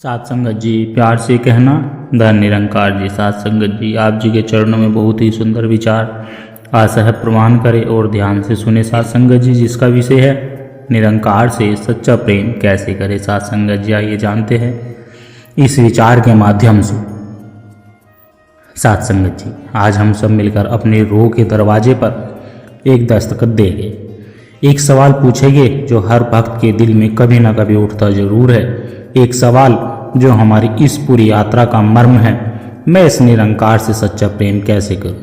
सात संगत जी, प्यार से कहना धन निरंकार जी। सात संगत जी, आप जी के चरणों में बहुत ही सुंदर विचार आसह प्रवान करें और ध्यान से सुने। सात संगत जी, जिसका विषय है निरंकार से सच्चा प्रेम कैसे करें। सात संगत जी, आइए जानते हैं इस विचार के माध्यम से। सात संगत जी, आज हम सब मिलकर अपने रूह के दरवाजे पर एक दस्तखत देंगे, एक सवाल पूछेंगे जो हर भक्त के दिल में कभी ना कभी उठता जरूर है। एक सवाल जो हमारी इस पूरी यात्रा का मर्म है, मैं इस निरंकार से सच्चा प्रेम कैसे करूं।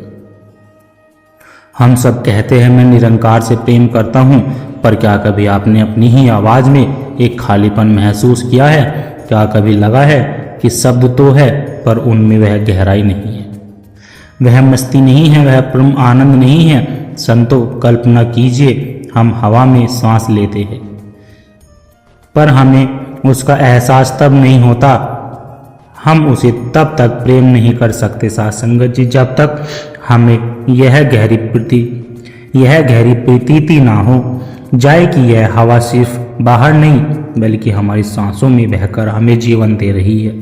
हम सब कहते हैं मैं निरंकार से प्रेम करता हूं, पर क्या कभी आपने अपनी ही आवाज में एक खालीपन महसूस किया है? क्या कभी लगा है कि शब्द तो है पर उनमें वह गहराई नहीं है, वह मस्ती नहीं है, वह परम आनंद नहीं है। संतो, कल्पना कीजिए हम हवा में सांस लेते हैं, पर हमें उसका एहसास तब नहीं होता, हम उसे तब तक प्रेम नहीं कर सकते साथ संगत जी, जब तक हमें यह गहरी प्रतीति ना हो जाए कि यह हवा सिर्फ बाहर नहीं बल्कि हमारी सांसों में बहकर हमें जीवन दे रही है।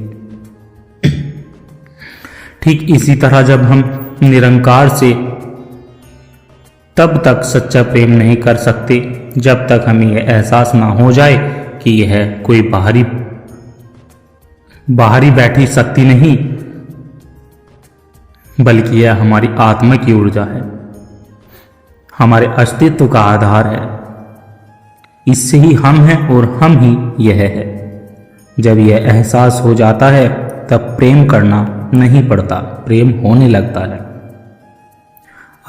ठीक इसी तरह जब हम निरंकार से तब तक सच्चा प्रेम नहीं कर सकते जब तक हमें यह एहसास ना हो जाए कि यह कोई बाहरी बैठी शक्ति नहीं बल्कि यह हमारी आत्मा की ऊर्जा है, हमारे अस्तित्व का आधार है। इससे ही हम हैं और हम ही यह है। जब यह एहसास हो जाता है तब प्रेम करना नहीं पड़ता, प्रेम होने लगता है।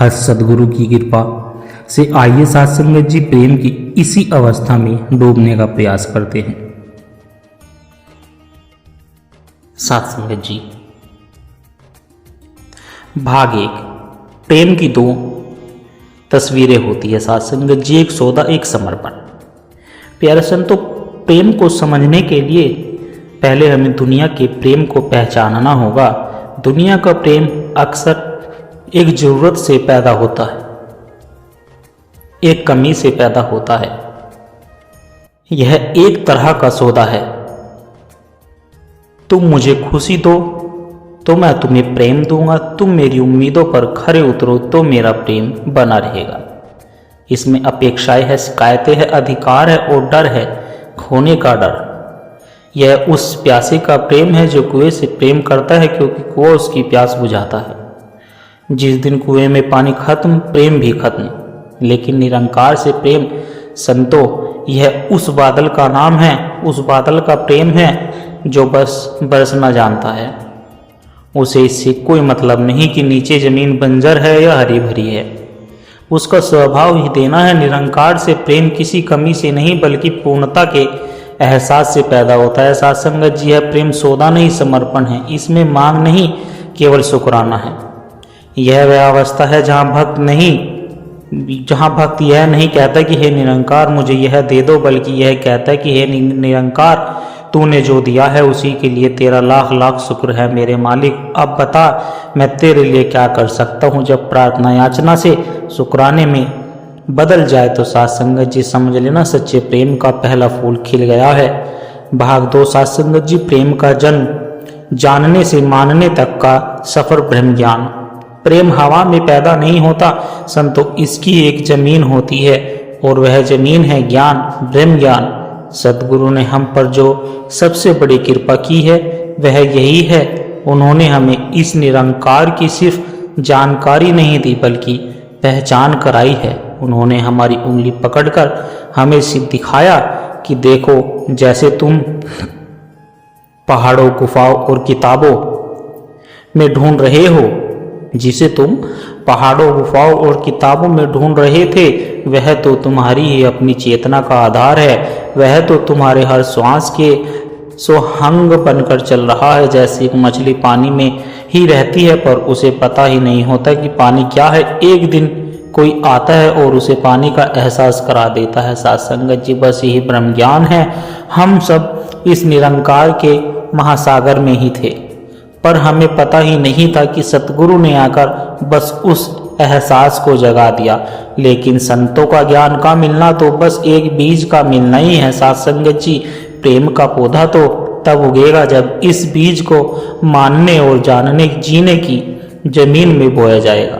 आज सदगुरु की कृपा से आइए साथ संगत जी प्रेम की इसी अवस्था में डूबने का प्रयास करते हैं। साथ संगत जी, भाग एक, प्रेम की दो तस्वीरें होती है साथ संगत जी, एक सौदा एक समर्पण। प्यारे संतों, प्रेम को समझने के लिए पहले हमें दुनिया के प्रेम को पहचानना होगा। दुनिया का प्रेम अक्सर एक जरूरत से पैदा होता है, एक कमी से पैदा होता है। यह एक तरह का सौदा है, तुम मुझे खुशी दो तो मैं तुम्हें प्रेम दूंगा, तुम मेरी उम्मीदों पर खरे उतरो तो मेरा प्रेम बना रहेगा। इसमें अपेक्षाएं है, शिकायतें है, अधिकार है और डर है, खोने का डर। यह उस प्यासे का प्रेम है जो कुएं से प्रेम करता है क्योंकि कुआं उसकी प्यास बुझाता है। जिस दिन कुएं में पानी खत्म, प्रेम भी खत्म। लेकिन निरंकार से प्रेम संतो, यह उस बादल का नाम है, उस बादल का प्रेम है जो बस बरसना जानता है। उसे इससे कोई मतलब नहीं कि नीचे जमीन बंजर है या हरी भरी है, उसका स्वभाव ही देना है। निरंकार से प्रेम किसी कमी से नहीं बल्कि पूर्णता के एहसास से पैदा होता है। साथ संगत जी, यह प्रेम सौदा नहीं समर्पण है, इसमें मांग नहीं केवल शुक्राना है। यह वह अवस्था है जहाँ भक्त यह नहीं कहता कि हे निरंकार मुझे यह दे दो, बल्कि यह कहता है कि हे निरंकार तूने जो दिया है उसी के लिए तेरा लाख लाख शुक्र है मेरे मालिक। अब बता मैं तेरे लिए क्या कर सकता हूँ। जब प्रार्थना याचना से शुक्राने में बदल जाए तो साथ संगत जी समझ लेना सच्चे प्रेम का पहला फूल खिल गया है। भाग दो साथ संगत जी, प्रेम का जन्म जानने से मानने तक का सफर ब्रह्म ज्ञान। प्रेम हवा में पैदा नहीं होता संतो, इसकी एक जमीन होती है और वह जमीन है ज्ञान, ब्रह्म ज्ञान। सदगुरु ने हम पर जो सबसे बड़ी कृपा की है वह यही है, उन्होंने हमें इस निरंकार की सिर्फ जानकारी नहीं दी बल्कि पहचान कराई है। उन्होंने हमारी उंगली पकड़कर हमें सिर्फ दिखाया कि देखो, जैसे तुम पहाड़ों, गुफाओं और किताबों में ढूंढ रहे हो, जिसे तुम पहाड़ों, गुफाओं और किताबों में ढूंढ रहे थे, वह तो तुम्हारी ही अपनी चेतना का आधार है। वह तो तुम्हारे हर श्वास के सोहंग बनकर चल रहा है। जैसे एक मछली पानी में ही रहती है पर उसे पता ही नहीं होता कि पानी क्या है। एक दिन कोई आता है और उसे पानी का एहसास करा देता है। साथ संगत जी, बस यही ब्रह्म ज्ञान है। हम सब इस निरंकार के महासागर में ही थे, पर हमें पता ही नहीं था कि सतगुरु ने आकर बस उस एहसास को जगा दिया। लेकिन संतों का ज्ञान का मिलना तो बस एक बीज का मिलना ही है। साथ संगत जी, प्रेम का पौधा तो तब उगेगा जब इस बीज को मानने और जानने जीने की जमीन में बोया जाएगा।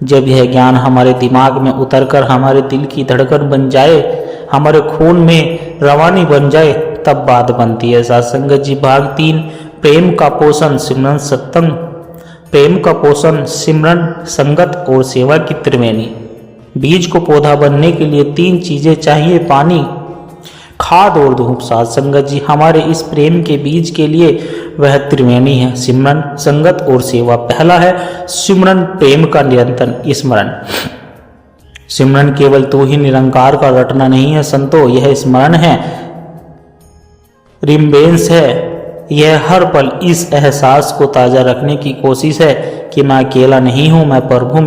जब यह ज्ञान हमारे दिमाग में उतरकर हमारे दिल की धड़कन बन जाए, हमारे खून में रवानी बन जाए, तब बात बनती है। साथ संगत जी, भाग 3, प्रेम का पोषण सिमरन सत्संग। प्रेम का पोषण सिमरन, संगत और सेवा की त्रिवेणी। बीज को पौधा बनने के लिए 3 चीजें चाहिए, पानी, खाद और धूप। साथ संगत जी, हमारे इस प्रेम के बीज के लिए वह त्रिवेणी है, सिमरन, संगत और सेवा। पहला है सिमरन, प्रेम का निरंतर स्मरण। सिमरन केवल तू ही निरंकार का रटना नहीं है संतो, यह स्मरण है, रिम्बेंस है। यह हर पल इस एहसास को ताजा रखने की कोशिश है कि मैं अकेला नहीं हूं, मैं प्रभु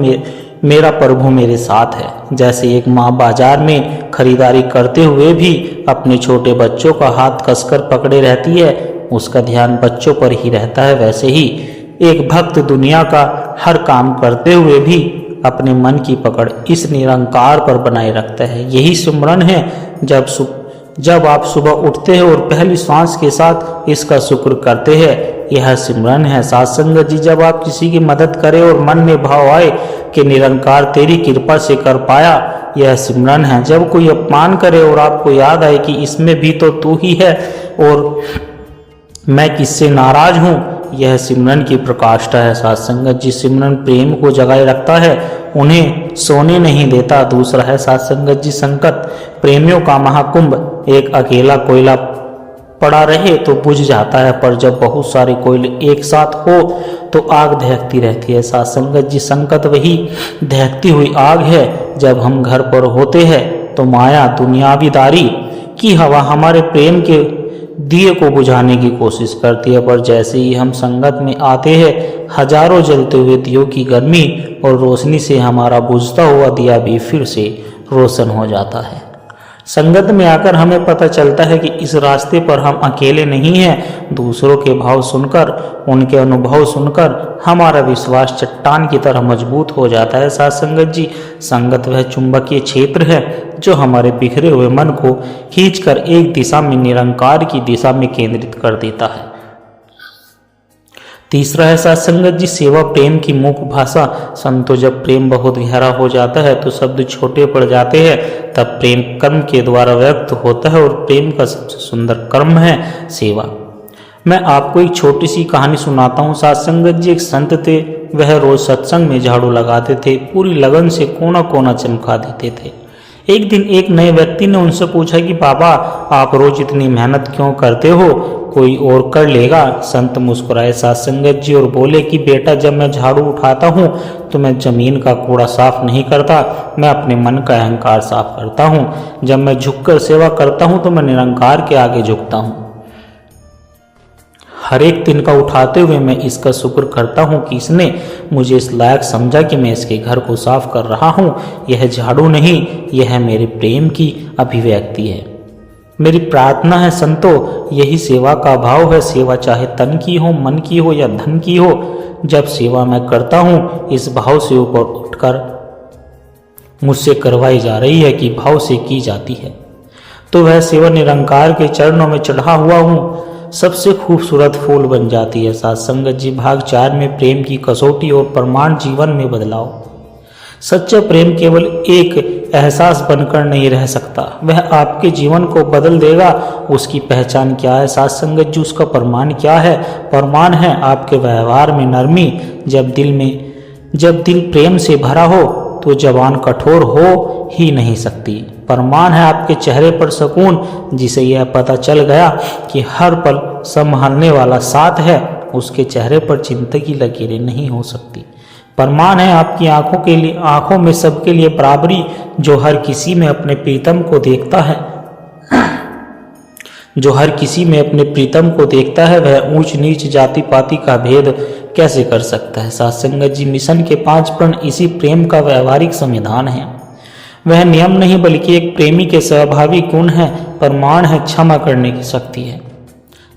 मेरा प्रभु मेरे साथ है। जैसे एक माँ बाजार में खरीदारी करते हुए भी अपने छोटे बच्चों का हाथ कसकर पकड़े रहती है, उसका ध्यान बच्चों पर ही रहता है, वैसे ही एक भक्त दुनिया का हर काम करते हुए भी अपने मन की पकड़ इस निरंकार पर बनाए रखता है। यही सिमरन है। जब आप सुबह उठते हैं और पहली सांस के साथ इसका शुक्र करते हैं, यह सिमरन है। साथ संगत जी, जब आप किसी की मदद करें और मन में भाव आए कि निरंकार तेरी कृपा से कर पाया, यह सिमरन है। जब कोई अपमान करे और आपको याद आए कि इसमें भी तो तू ही है और मैं किससे नाराज हूँ, यह सिमरन की प्रकाष्ठा है। साथ संगत जी, सिमरन प्रेम को जगाए रखता है, उन्हें सोने नहीं देता। दूसरा है साथ संगत जी, संकट, प्रेमियों का महाकुंभ। एक अकेला कोयला पड़ा रहे तो बुझ जाता है, पर जब बहुत सारे कोयले एक साथ हो तो आग दहकती रहती है। साथ संगत जी, संकट वही दहकती हुई आग है। जब हम घर पर होते हैं तो माया दुनियावीदारी की हवा हमारे प्रेम के दिए को बुझाने की कोशिश करती है, पर जैसे ही हम संगत में आते हैं, हजारों जलते हुए दियों की गर्मी और रोशनी से हमारा बुझता हुआ दिया भी फिर से रोशन हो जाता है। संगत में आकर हमें पता चलता है कि इस रास्ते पर हम अकेले नहीं हैं। दूसरों के भाव सुनकर, उनके अनुभव सुनकर हमारा विश्वास चट्टान की तरह मजबूत हो जाता है। साथ संगत जी, संगत वह चुंबकीय क्षेत्र है जो हमारे बिखरे हुए मन को खींचकर एक दिशा में निरंकार की दिशा में केंद्रित कर देता है। तीसरा है साथ संगत जी, सेवा प्रेम की मुख्य भाषा। संतो, जब प्रेम बहुत गहरा हो जाता है तो शब्द छोटे पड़ जाते हैं, तब प्रेम कर्म के द्वारा व्यक्त होता है और प्रेम का सबसे सुंदर कर्म है सेवा। मैं आपको एक छोटी सी कहानी सुनाता हूँ। साथ संगत जी, एक संत थे, वह रोज सत्संग में झाड़ू लगाते थे, पूरी लगन से कोना कोना चमका देते थे। एक दिन एक नए व्यक्ति ने उनसे पूछा कि बाबा, आप रोज इतनी मेहनत क्यों करते हो, कोई और कर लेगा। संत मुस्कुराए साथ संगत जी और बोले कि बेटा, जब मैं झाड़ू उठाता हूँ तो मैं जमीन का कूड़ा साफ नहीं करता, मैं अपने मन का अहंकार साफ करता हूँ। जब मैं झुककर सेवा करता हूँ तो मैं निरंकार के आगे झुकता हूँ। हर एक दिन का उठाते हुए मैं इसका शुक्र करता हूँ कि इसने मुझे इस लायक समझा कि मैं इसके घर को साफ कर रहा हूँ। यह झाड़ू नहीं, यह मेरे प्रेम की अभिव्यक्ति है। मेरी प्रार्थना है संतो, यही सेवा का भाव है। सेवा चाहे तन की हो, मन की हो या धन की हो, जब सेवा मैं करता हूँ इस भाव से ऊपर उठकर मुझसे करवाई जा रही है कि भाव से की जाती है, तो वह सेवा निरंकार के चरणों में चढ़ा हुआ हूँ सबसे खूबसूरत फूल बन जाती है। साथ संगत जी, भाग 4 में प्रेम की कसौटी और प्रमाण जीवन में बदलाव। सच्चा प्रेम केवल एक एहसास बनकर नहीं रह सकता, वह आपके जीवन को बदल देगा। उसकी पहचान क्या है साथ संगत जी, उसका प्रमाण क्या है? प्रमाण है आपके व्यवहार में नरमी। जब दिल प्रेम से भरा हो तो जबान कठोर हो ही नहीं सकती। प्रमाण है आपके चेहरे पर सुकून, जिसे यह पता चल गया कि हर पल संभालने वाला साथ है, उसके चेहरे पर चिंता की लकीरें नहीं हो सकती। प्रमाण है आपकी आंखों में सबके लिए बराबरी, जो हर किसी में अपने प्रीतम को देखता है। जो हर किसी में अपने प्रीतम को देखता है, वह ऊंच नीच जाति पाति का भेद कैसे कर सकता है। साथ संगत जी, मिशन के 5 प्रण इसी प्रेम का व्यवहारिक संविधान है। वह नियम नहीं बल्कि एक प्रेमी के स्वाभाविक गुण है। प्रमाण है क्षमा करने की शक्ति है।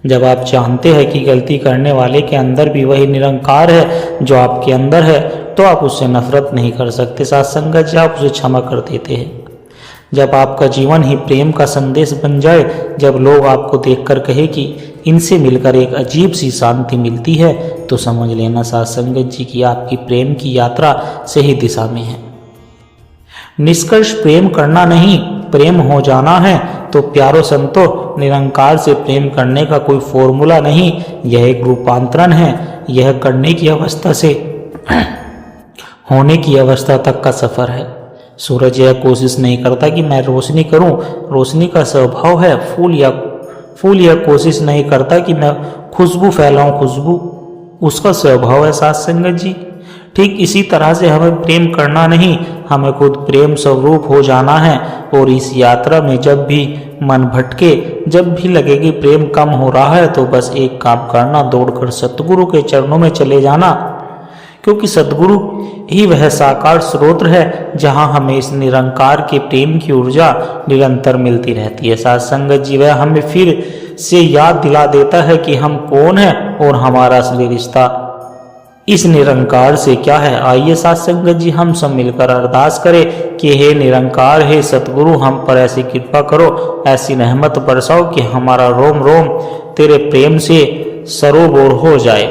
जब आप जानते हैं कि गलती करने वाले के अंदर भी वही निरंकार है जो आपके अंदर है, तो आप उससे नफरत नहीं कर सकते। साथ संगत जी, आप उसे क्षमा कर देते हैं। जब आपका जीवन ही प्रेम का संदेश बन जाए, जब लोग आपको देखकर कहे कि इनसे मिलकर एक अजीब सी शांति मिलती है तो समझ लेना साथ संगत जी की आपकी प्रेम की यात्रा सही दिशा में है। निष्कर्ष प्रेम करना नहीं, प्रेम हो जाना है। तो प्यारो संतो, निरंकार से प्रेम करने का कोई फॉर्मूला नहीं, यह एक रूपांतरण है। यह करने की अवस्था से होने की अवस्था तक का सफर है। सूरज यह कोशिश नहीं करता कि मैं रोशनी करूं, रोशनी का स्वभाव है। फूल यह कोशिश नहीं करता कि मैं खुशबू फैलाऊं, खुशबू उसका स्वभाव है साथ संगत जी। ठीक इसी तरह से हमें प्रेम करना नहीं, हमें खुद प्रेम स्वरूप हो जाना है। और इस यात्रा में जब भी मन भटके, जब भी लगे कि प्रेम कम हो रहा है, तो बस एक काम करना, दौड़कर सतगुरु के चरणों में चले जाना, क्योंकि सतगुरु ही वह साकार स्रोत है जहां हमें इस निरंकार के प्रेम की ऊर्जा निरंतर मिलती रहती है। साथ संगत जी वह हमें फिर से याद दिला देता है कि हम कौन हैं और हमारा असली रिश्ता इस निरंकार से क्या है। आइए साथ संगत जी हम सब मिलकर अरदास करें कि हे निरंकार, हे सतगुरु, हम पर ऐसी कृपा करो, ऐसी रहमत बरसाओ कि हमारा रोम रोम तेरे प्रेम से सरोबोर हो जाए,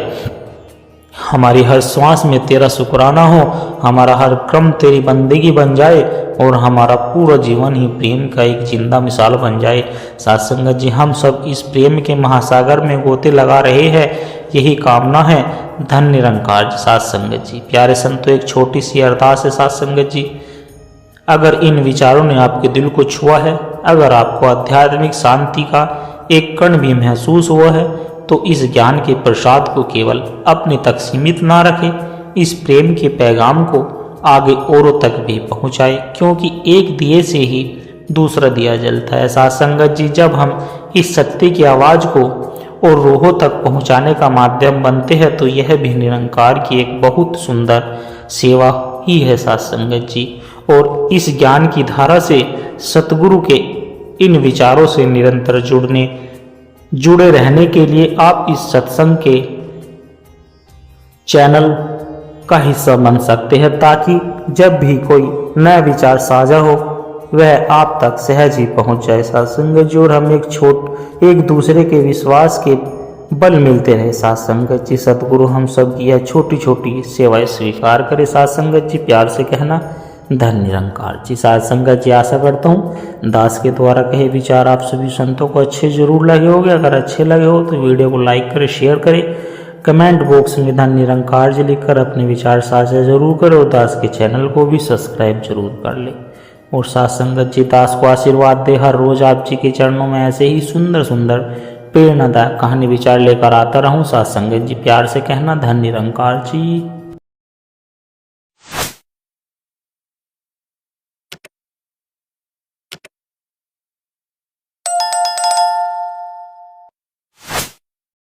हमारी हर श्वास में तेरा शुक्राना हो, हमारा हर क्रम तेरी बंदगी बन जाए और हमारा पूरा जीवन ही प्रेम का एक जिंदा मिसाल बन जाए। साथ संगत जी हम सब इस प्रेम के महासागर में गोते लगा रहे हैं, यही कामना है। धन निरंकार जी। साथ संगत जी प्यारे संतों, एक छोटी सी अरदास है साथ संगत जी। अगर इन विचारों ने आपके दिल को छुआ है, अगर आपको आध्यात्मिक शांति का एक कण भी महसूस हुआ है, तो इस ज्ञान के प्रसाद को केवल अपने तक सीमित ना रखें, इस प्रेम के पैगाम को आगे औरों तक भी पहुंचाए, क्योंकि एक दिए से ही दूसरा दिया जलता है। साथ संगत जी जब हम इस सत्य की आवाज़ को और रूहों तक पहुंचाने का माध्यम बनते हैं, तो यह भी निरंकार की एक बहुत सुंदर सेवा ही है साथ संगत जी। और इस ज्ञान की धारा से सतगुरु के इन विचारों से निरंतर जुड़े रहने के लिए आप इस सत्संग के चैनल का हिस्सा बन सकते हैं, ताकि जब भी कोई नया विचार साझा हो वह आप तक सहज ही पहुंच जाए। साथ संगत जी और हम एक दूसरे के विश्वास के बल मिलते रहे। साथ संगत जी सतगुरु हम सब की यह छोटी छोटी सेवाएं स्वीकार करे। साथ संगत जी प्यार से कहना धन निरंकार जी। साथ संगत जी आशा करता हूँ दास के द्वारा कहे विचार आप सभी संतों को अच्छे जरूर लगे होंगे। अगर अच्छे लगे हो तो वीडियो को लाइक करें, शेयर करें, कमेंट बॉक्स में धन निरंकार जी लिखकर अपने विचार साझा जरूर करें और दास के चैनल को भी सब्सक्राइब जरूर कर ले। और साथ संगत जी दास को आशीर्वाद दे, हर रोज आप जी के चरणों में ऐसे ही सुंदर सुंदर प्रेरणादायक कहानी विचार लेकर आता रहूं। साथ संगत जी प्यार से कहना धन निरंकार जी।